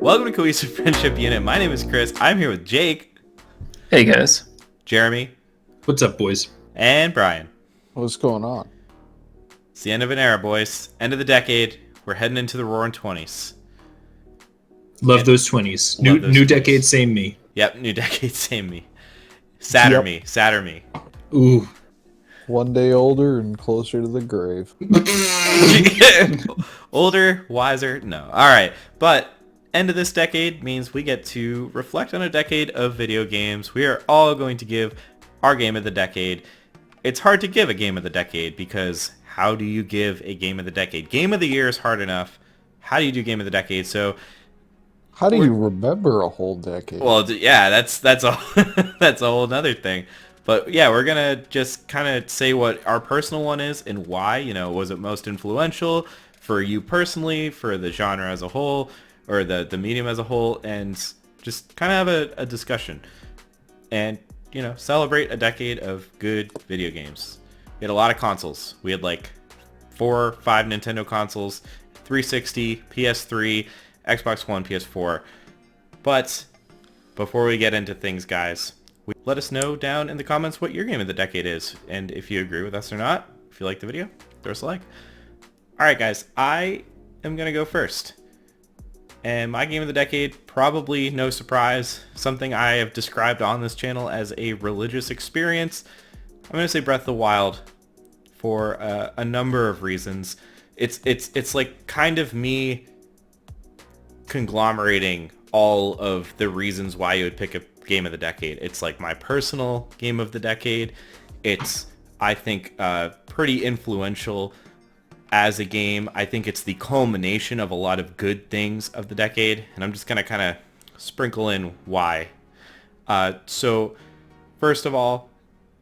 Welcome to Cohesive Friendship Unit. My name is Chris. I'm here with Jake, Hey guys. Jeramey, What's up, boys? and Brian. What's going on? It's the end of an era, boys. End of the decade. We're heading into the roaring 20s. Love those 20s. Love those New 20s. decade, same me. Yep, new decade, same me. Sadder Yep. me, sadder me. Ooh. One day older and closer to the grave. Older, wiser, no. Alright, but end of this decade means we get to reflect on a decade of video games. We are all going to give our game of the decade. It's hard to give a game of the decade because how do you give a game of the decade? Game of the year is hard enough. How do you do game of the decade? So, How do you remember a whole decade? well, yeah, that's a that's a whole nother thing. But yeah, we're gonna just kind of say what our personal one is and why. You know, was it most influential for you personally, for the genre as a whole, or the medium as a whole, and just kind of have a discussion and celebrate a decade of good video games. We had a lot of consoles. We had like 4 or 5 Nintendo consoles, 360, PS3, Xbox One, PS4. But before we get into things, guys, let us know down in the comments what your game of the decade is, and if you agree with us or not. If you like the video, throw us a like. Alright guys, I am going to go first. And my game of the decade, probably no surprise, something I have described on this channel as a religious experience. I'm going to say Breath of the Wild for a number of reasons. It's like kind of me conglomerating all of the reasons why you would pick a game of the decade. It's like my personal game of the decade. It's, I think, pretty influential as a game. I think it's the culmination of a lot of good things of the decade, and I'm just going to kind of sprinkle in why. So, first of all,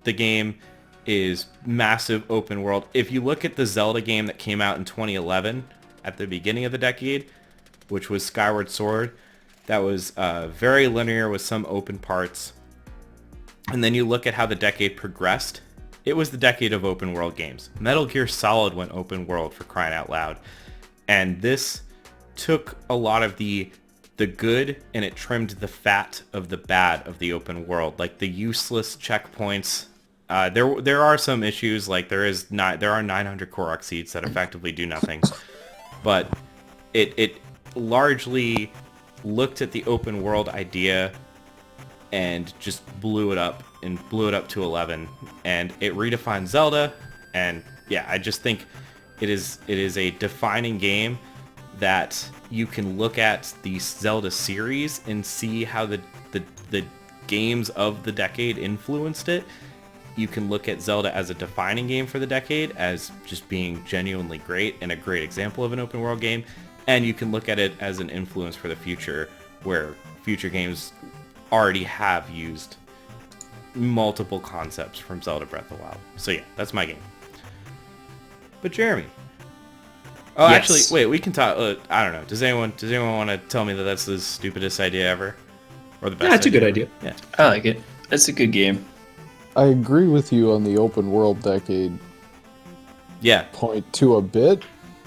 the game is massive open world. If you look at the Zelda game that came out in 2011, at the beginning of the decade, which was Skyward Sword, that was very linear with some open parts. And then you look at how the decade progressed. It was the decade of open world games. Metal Gear Solid went open world, for crying out loud. And this took a lot of the good and it trimmed the fat of the bad of the open world, like the useless checkpoints. There are some issues, like there are 900 Korok seeds that effectively do nothing. But it largely looked at the open world idea and just blew it up to 11, and it redefined Zelda. And yeah, I just think it is a defining game that you can look at the Zelda series and see how the games of the decade influenced it. You can look at Zelda as a defining game for the decade, as just being genuinely great and a great example of an open world game, and you can look at it as an influence for the future, where future games already have used multiple concepts from Zelda Breath of the Wild. So yeah, that's my game. But Jeramey. Oh, Yes. actually, wait, we can talk. I don't know. Does anyone want to tell me that that's the stupidest idea ever? Or the best That's a good idea. Yeah. I like it. It's a good game. I agree with you on the open world decade Yeah. point to a bit,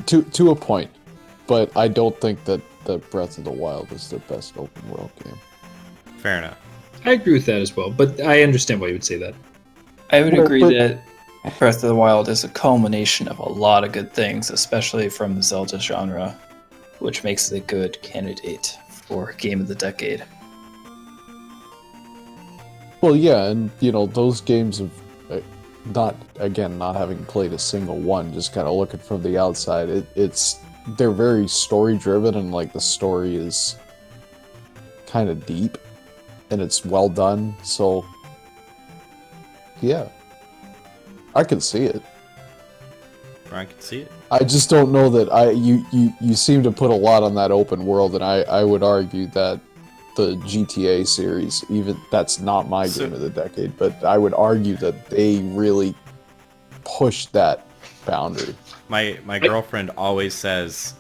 to a point, but I don't think that Breath of the Wild is the best open world game. Fair enough. I agree with that as well, but I understand why you would say that. I would Well, agree but- that Breath of the Wild is a culmination of a lot of good things, especially from the Zelda genre, which makes it a good candidate for Game of the Decade. Well, yeah, and those games of not having played a single one, just kind of looking from the outside, they're very story driven, and like the story is kind of deep and it's well done. So yeah, I can see it. Brian can see it. I just don't know that you seem to put a lot on that open world, and I would argue that the GTA series, even that's not my game of the decade, but I would argue that they really pushed that boundary. My girlfriend always says,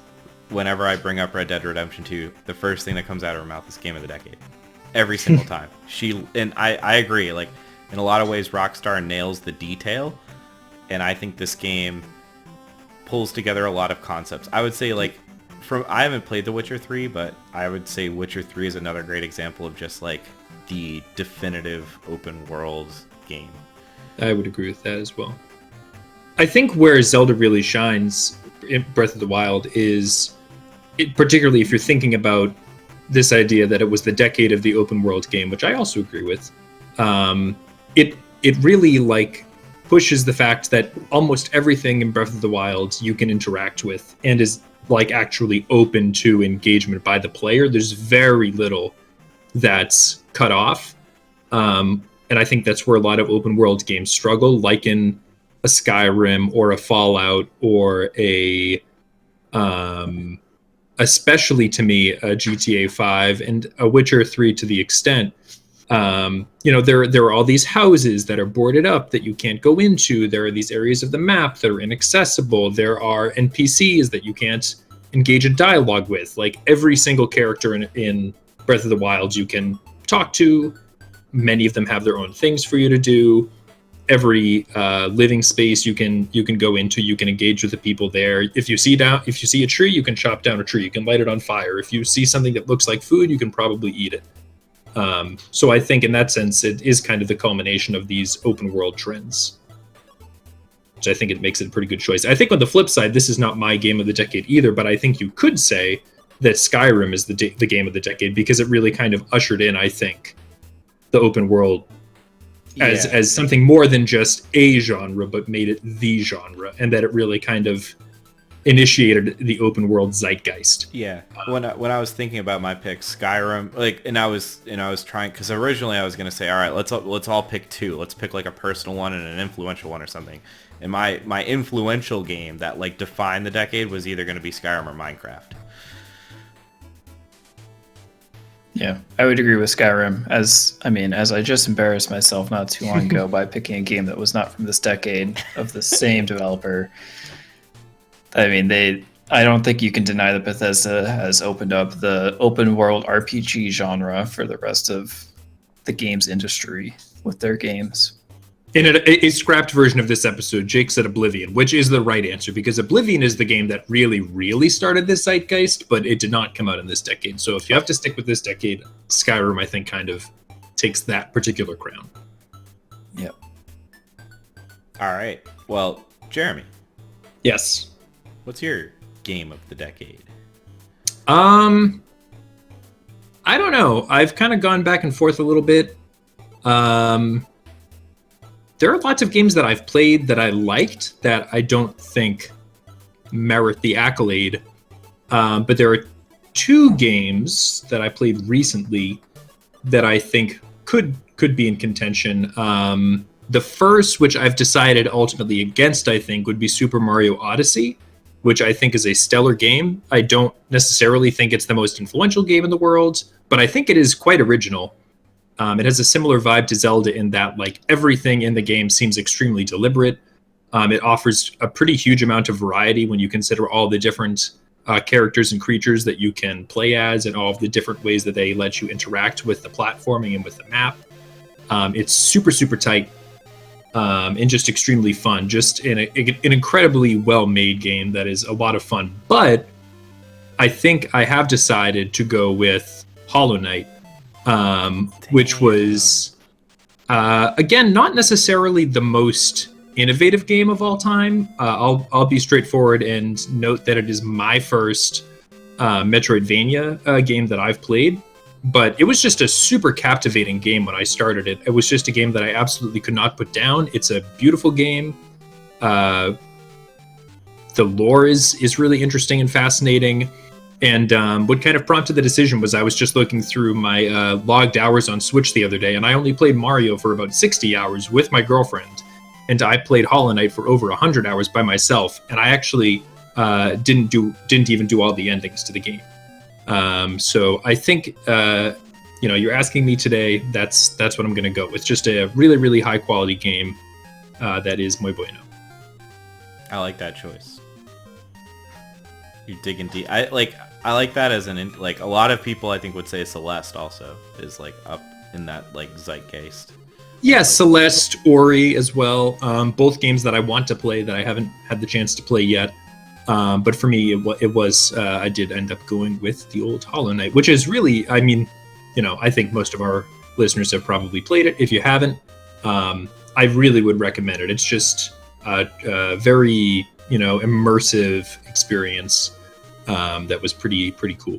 whenever I bring up Red Dead Redemption 2, the first thing that comes out of her mouth is game of the decade. Every single time. I agree. Like, in a lot of ways, Rockstar nails the detail, and I think this game pulls together a lot of concepts. I would say, like, I haven't played The Witcher 3, but I would say Witcher 3 is another great example of just like the definitive open world game. I would agree with that as well. I think where Zelda really shines in Breath of the Wild is, particularly if you're thinking about this idea that it was the decade of the open world game, which I also agree with. It really like pushes the fact that almost everything in Breath of the Wild you can interact with and is like actually open to engagement by the player. There's very little that's cut off. And I think that's where a lot of open world games struggle, like in a Skyrim or a Fallout or especially to me, a GTA 5 and a Witcher 3 to the extent. There are all these houses that are boarded up that you can't go into. There are these areas of the map that are inaccessible. There are NPCs that you can't engage in dialogue with. Like every single character in Breath of the Wild you can talk to. Many of them have their own things for you to do. Every living space you can go into, you can engage with the people there. If you see a tree, you can chop down a tree. You can light it on fire. If you see something that looks like food, you can probably eat it. So I think in that sense, it is kind of the culmination of these open world trends, which I think it makes it a pretty good choice. I think on the flip side, this is not my game of the decade either, but I think you could say that Skyrim is the game of the decade because it really kind of ushered in, I think, the open world as something more than just a genre, but made it the genre, and that it really kind of initiated the open world zeitgeist. Yeah. When I was thinking about my pick, Skyrim, and I was trying, because originally I was gonna say, all right, let's all pick two. Let's pick like a personal one and an influential one or something. And my influential game that like defined the decade was either gonna be Skyrim or Minecraft. Yeah, I would agree with Skyrim. As I just embarrassed myself not too long ago by picking a game that was not from this decade of the same developer. I don't think you can deny that Bethesda has opened up the open world RPG genre for the rest of the games industry with their games. In a scrapped version of this episode, Jake said Oblivion, which is the right answer, because Oblivion is the game that really, really started this zeitgeist, but it did not come out in this decade. So if you have to stick with this decade, Skyrim, I think, kind of takes that particular crown. Yep. All right. Well, Jeramey, Yes. what's your game of the decade? I don't know. I've kind of gone back and forth a little bit. There are lots of games that I've played that I liked that I don't think merit the accolade. But there are two games that I played recently that I think could be in contention. The first, which I've decided ultimately against, I think, would be Super Mario Odyssey, which I think is a stellar game. I don't necessarily think it's the most influential game in the world, but I think it is quite original. It has a similar vibe to Zelda in that like everything in the game seems extremely deliberate. It offers a pretty huge amount of variety when you consider all the different characters and creatures that you can play as and all of the different ways that they let you interact with the platforming and with the map. It's super, super tight and just extremely fun. Just an incredibly well-made game that is a lot of fun. But I think I have decided to go with Hollow Knight. Which was, again, not necessarily the most innovative game of all time. I'll be straightforward and note that it is my first Metroidvania game that I've played, but it was just a super captivating game when I started it. It was just a game that I absolutely could not put down. It's a beautiful game. The lore is really interesting and fascinating. And what kind of prompted the decision was I was just looking through my logged hours on Switch the other day, and I only played Mario for about 60 hours with my girlfriend, and I played Hollow Knight for over 100 hours by myself, and I actually didn't even do all the endings to the game. So I think you're asking me today. That's what I'm going to go with. Just a really, really high quality game that is muy bueno. I like that choice. You're digging deep. I like that as like a lot of people I think would say Celeste also is like up in that like zeitgeist. Yes, Celeste, Ori as well. Both games that I want to play that I haven't had the chance to play yet. But for me, it was I did end up going with the old Hollow Knight, which is really, I mean, I think most of our listeners have probably played it. If you haven't, I really would recommend it. It's just a very, immersive experience that was pretty cool.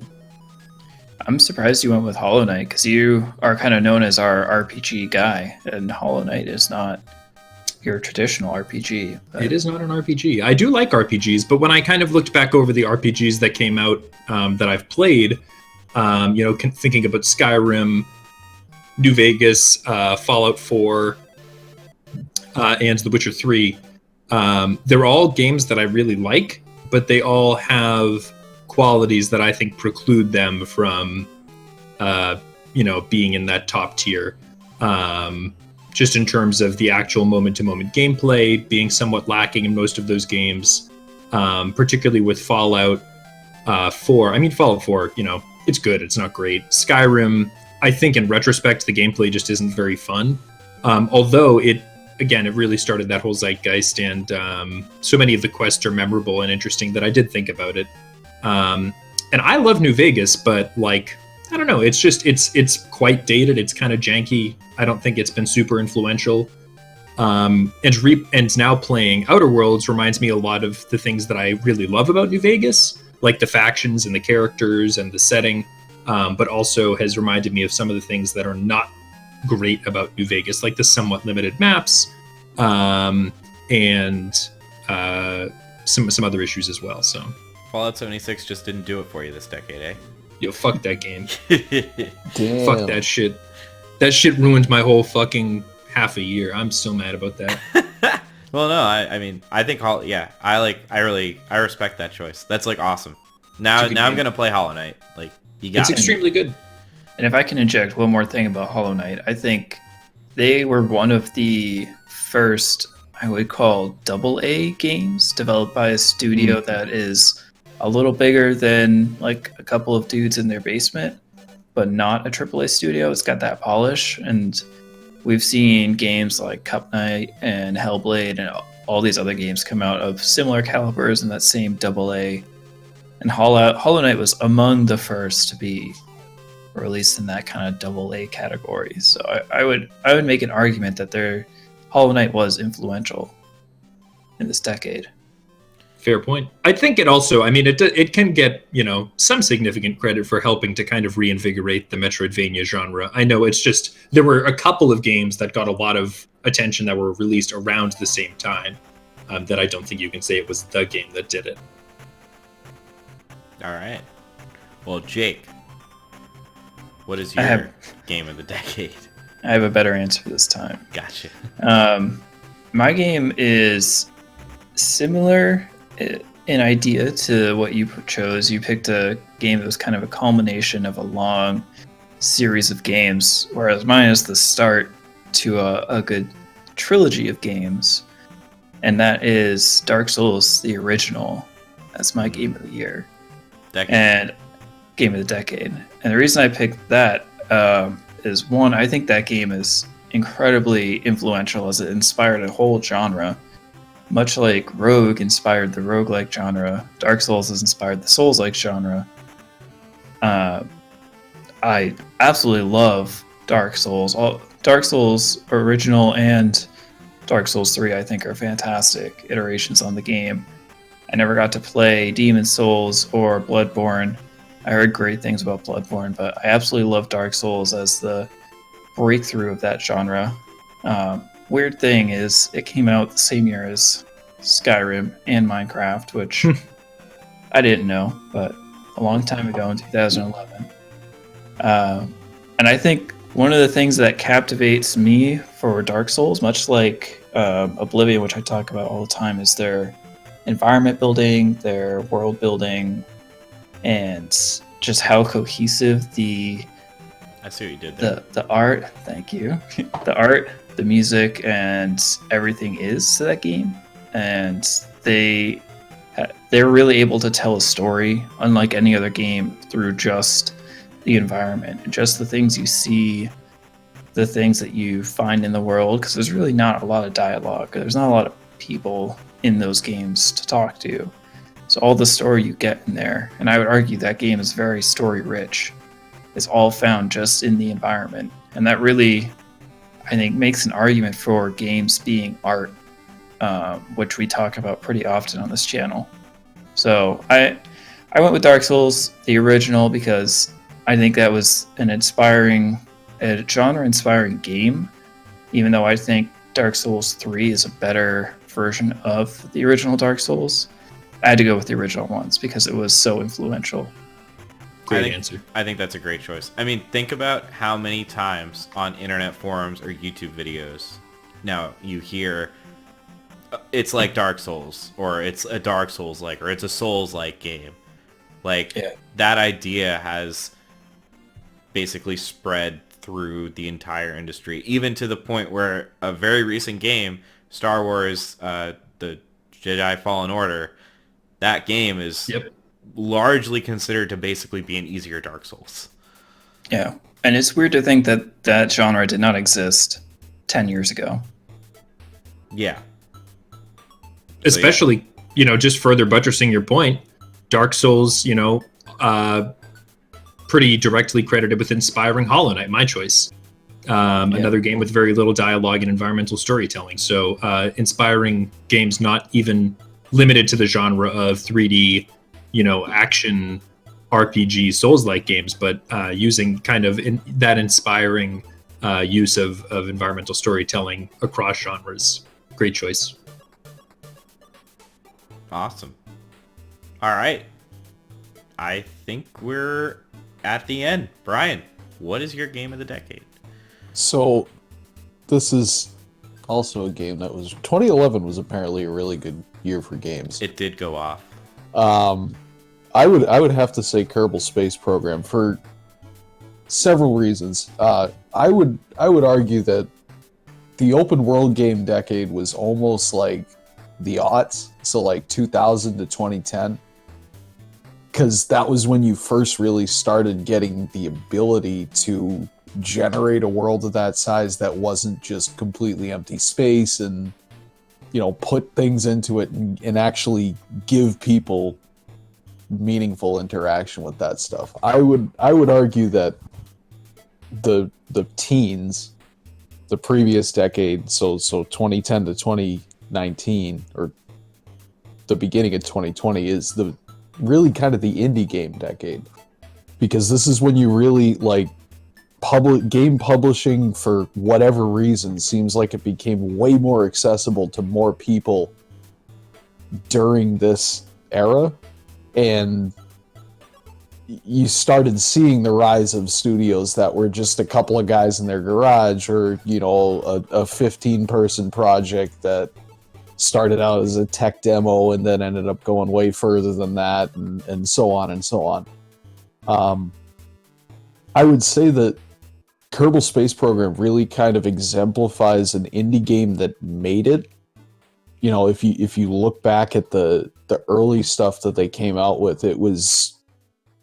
I'm surprised you went with Hollow Knight because you are kind of known as our RPG guy, and Hollow Knight is not your traditional RPG. But... It is not an RPG. I do like RPGs, but when I kind of looked back over the RPGs that came out that I've played, thinking about Skyrim, New Vegas, Fallout 4, and The Witcher 3, they're all games that I really like, but they all have qualities that I think preclude them from, being in that top tier. Just in terms of the actual moment-to-moment gameplay being somewhat lacking in most of those games, particularly with Fallout 4. I mean, Fallout 4, it's good. It's not great. Skyrim, I think in retrospect, the gameplay just isn't very fun. Although it really started that whole zeitgeist, and so many of the quests are memorable and interesting that I did think about it. And I love New Vegas, but I don't know. It's just it's quite dated. It's kind of janky. I don't think it's been super influential. And now playing Outer Worlds reminds me a lot of the things that I really love about New Vegas, like the factions and the characters and the setting. But also has reminded me of some of the things that are not great about New Vegas, like the somewhat limited maps, and some other issues as well. So Fallout 76 just didn't do it for you this decade, eh? Yo, fuck that game. Damn. Fuck that shit. That shit ruined my whole fucking half a year. I'm so mad about that. Well, no, I mean, I think I respect that choice. That's awesome. Now I'm gonna play Hollow Knight. You got it's it. extremely good. And if I can inject one more thing about Hollow Knight, I think they were one of the first, I would call, AA games developed by a studio that is a little bigger than a couple of dudes in their basement, but not a AAA studio. It's got that polish, and we've seen games like Cup Night and Hellblade and all these other games come out of similar calibers in that same AA. And Hollow Knight was among the first to be released in that kind of AA category. So I would make an argument that Hollow Knight was influential in this decade. Fair point. I think it also, it can get, some significant credit for helping to kind of reinvigorate the Metroidvania genre. I know it's just, there were a couple of games that got a lot of attention that were released around the same time, that I don't think you can say it was the game that did it. All right. Well, Jake, what is your game of the decade? I have a better answer this time. Gotcha. My game is similar in idea to what you chose. You picked a game that was kind of a culmination of a long series of games, whereas mine is the start to a good trilogy of games, and that is Dark Souls, the original. That's my game of the year. And game of the decade. And the reason I picked that is, one, I think that game is incredibly influential as it inspired a whole genre. Much like Rogue inspired the roguelike genre, Dark Souls has inspired the Souls-like genre. I absolutely love Dark Souls. Dark Souls original and Dark Souls 3, I think, are fantastic iterations on the game. I never got to play Demon's Souls or Bloodborne. I heard great things about Bloodborne, but I absolutely love Dark Souls as the breakthrough of that genre. Weird thing is, it came out the same year as Skyrim and Minecraft, which I didn't know, but a long time ago in 2011. And I think one of the things that captivates me for Dark Souls, much like Oblivion, which I talk about all the time, is their environment building, their world building, and just how cohesive I see what you did there. The art, thank you. The art, the music, and everything is to that game. And they're really able to tell a story, unlike any other game, through just the environment and just the things you see, the things that you find in the world, because there's really not a lot of dialogue. There's not a lot of people in those games to talk to. So all the story you get in there, and I would argue that game is very story rich, is all found just in the environment. And that really, I think, makes an argument for games being art, which we talk about pretty often on this channel. So I went with Dark Souls, the original, because I think that was a genre-inspiring game, even though I think Dark Souls 3 is a better version of the original Dark Souls. I had to go with the original ones because it was so influential. Great answer. I think that's a great choice. I mean, think about how many times on internet forums or YouTube videos now you hear it's like Dark Souls, or it's a Dark Souls-like, or it's a Souls-like game. Like, that idea has basically spread through the entire industry, even to the point where a very recent game, Star Wars, the Jedi Fallen Order, that game is largely considered to basically be an easier Dark Souls. Yeah, and it's weird to think that that genre did not exist 10 years ago. Yeah. Especially, just further buttressing your point, Dark Souls, pretty directly credited with inspiring Hollow Knight, my choice. Another game with very little dialogue and environmental storytelling. So inspiring games not even limited to the genre of 3D, action RPG Souls-like games, but using kind of that inspiring use of environmental storytelling across genres. Great choice. Awesome. All right. I think we're at the end. Brian, what is your game of the decade? So, this is also a game that was... 2011 was apparently a really good year for games. It did go off. I would have to say Kerbal Space Program for several reasons. I would argue that the open world game decade was almost like the aughts, so like 2000 to 2010, because that was when you first really started getting the ability to generate a world of that size that wasn't just completely empty space, and put things into it and actually give people meaningful interaction with that stuff. I would argue that the teens, the previous decade, so 2010 to 2019, or the beginning of 2020, is the really kind of the indie game decade, because this is when you really like game publishing, for whatever reason, seems like it became way more accessible to more people during this era, and you started seeing the rise of studios that were just a couple of guys in their garage, or a 15-person project that started out as a tech demo and then ended up going way further than that, and so on and so on. I would say that Kerbal Space Program really kind of exemplifies an indie game that made it. If you look back at the early stuff that they came out with, it was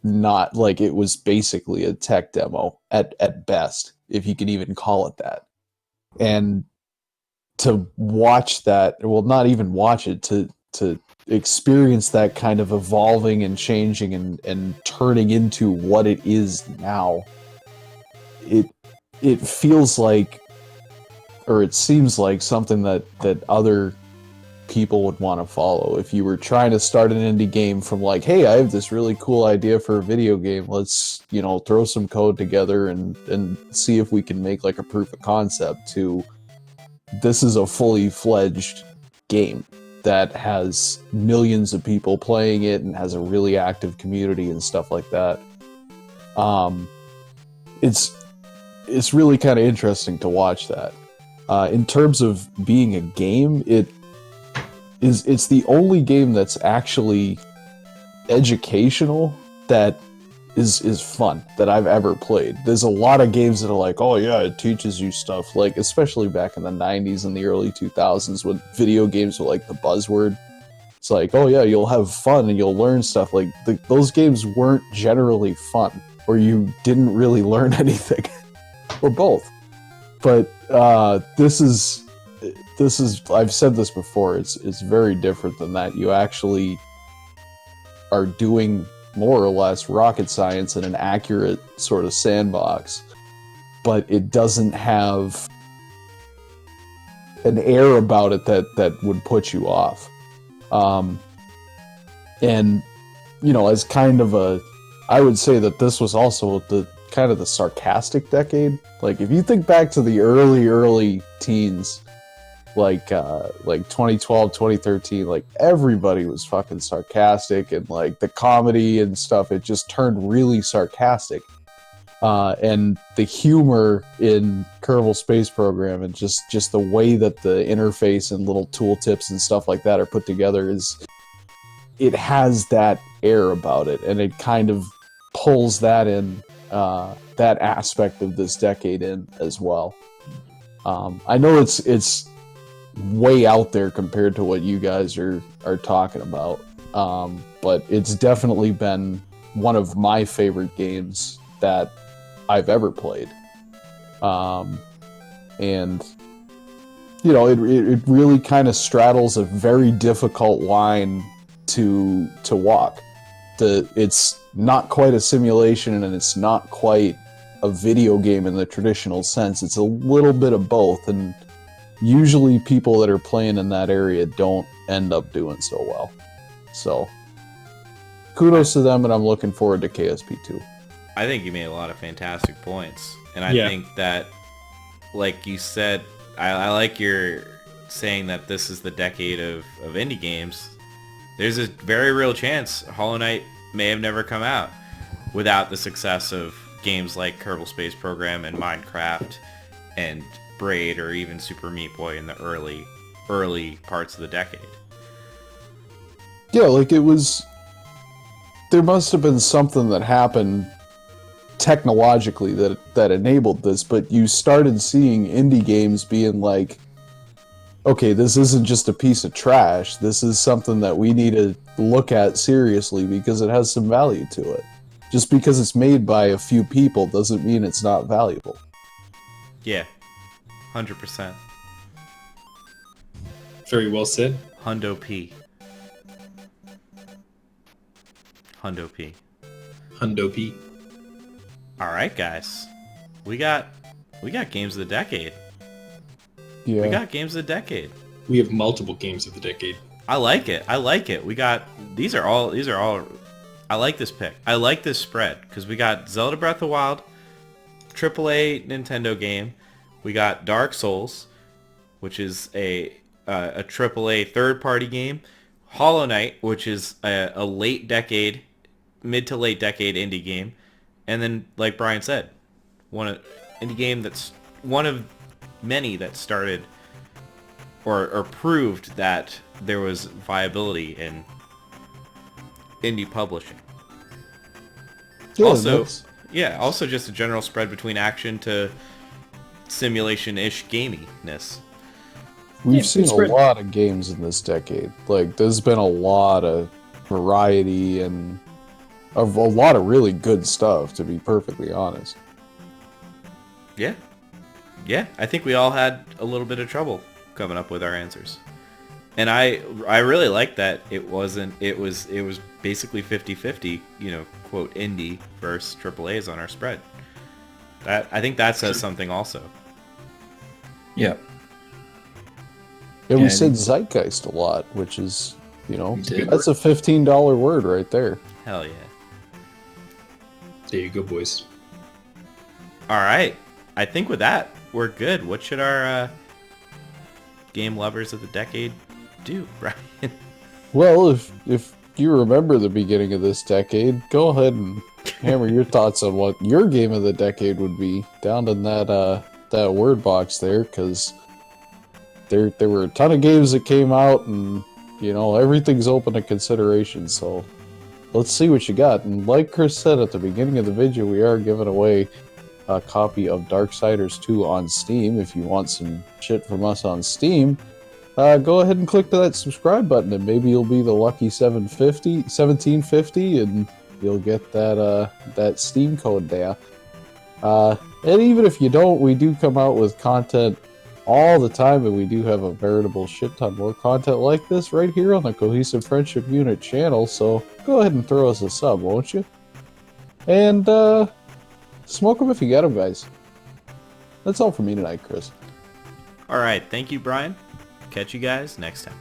not like, it was basically a tech demo at best, if you can even call it that. And to watch that, well, not even watch it, to experience that kind of evolving and changing and turning into what it is now, it feels like, or it seems like, something that other people would want to follow. If you were trying to start an indie game from like, hey, I have this really cool idea for a video game, let's throw some code together and see if we can make like a proof of concept, to this is a fully fledged game that has millions of people playing it and has a really active community and stuff like that. It's really kind of interesting to watch that. In terms of being a game, it's the only game that's actually educational that is fun that I've ever played. There's a lot of games that are like, oh yeah, it teaches you stuff, like especially back in the 90s and the early 2000s, when video games were like the buzzword. It's like, oh yeah, you'll have fun and you'll learn stuff. Like those games weren't generally fun, or you didn't really learn anything, or both. But this is I've said this before, it's very different than that. You actually are doing more or less rocket science in an accurate sort of sandbox, but it doesn't have an air about it that would put you off. And, you know, as kind of I would say that this was also the kind of the sarcastic decade. Like, if you think back to the early teens, like 2012, 2013, like, everybody was fucking sarcastic, and like the comedy and stuff, it just turned really sarcastic. And the humor in Kerbal Space Program, and just the way that the interface and little tooltips and stuff like that are put together, it has that air about it, and it kind of pulls that in, that aspect of this decade in as well. I know it's way out there compared to what you guys are talking about, but it's definitely been one of my favorite games that I've ever played. And you know, it really kind of straddles a very difficult line to walk. It's not quite a simulation, and it's not quite a video game in the traditional sense. It's a little bit of both, and usually people that are playing in that area don't end up doing so well. So kudos to them, and I'm looking forward to KSP2. I think you made a lot of fantastic points, and I think that, like you said, I like your saying that this is the decade of indie games. There's a very real chance Hollow Knight may have never come out without the success of games like Kerbal Space Program and Minecraft and Braid, or even Super Meat Boy in the early parts of the decade. Yeah, like, there must have been something that happened technologically that enabled this, but you started seeing indie games being like, okay, this isn't just a piece of trash. This is something that we need to look at seriously because it has some value to it. Just because it's made by a few people doesn't mean it's not valuable. Yeah, 100%. Very well said. Hundo P. Hundo P. Hundo P. All right, guys. We got games of the decade. Yeah. We got games of the decade. We have multiple games of the decade. I like it. We got these are all I like this pick. I like this spread because we got Zelda Breath of the Wild, AAA Nintendo game. We got Dark Souls, which is a AAA third-party game. Hollow Knight, which is a mid to late decade indie game. And then, like Brian said, indie game that's one of many that started or proved that there was viability in indie publishing. Yeah, also just a general spread between action to simulation-ish gaminess. We've seen a lot of games in this decade. Like, there's been a lot of variety and a lot of really good stuff, to be perfectly honest. Yeah. I think we all had a little bit of trouble coming up with our answers. And I really like that it was basically 50-50, quote, indie versus AAAs on our spread. I think that says something also. Yeah. Yeah, we said zeitgeist a lot, which is, that's a $15 word right there. Hell yeah. There you go, boys. All right. I think with that, we're good. What should our game lovers of the decade do, Brian? Well, if you remember the beginning of this decade, go ahead and hammer your thoughts on what your game of the decade would be down in that word box there, because there were a ton of games that came out, and everything's open to consideration. So let's see what you got. And like Chris said at the beginning of the video, we are giving away a copy of Darksiders 2 on Steam. If you want some shit from us on Steam, go ahead and click that subscribe button, and maybe you'll be the lucky 1750, and you'll get that Steam code there. And even if you don't, we do come out with content all the time, and we do have a veritable shit ton more content like this right here on the Cohesive Friendship Unit channel, so go ahead and throw us a sub, won't you? And, smoke them if you get them, guys. That's all for me tonight, Chris. All right, thank you, Brian. Catch you guys next time.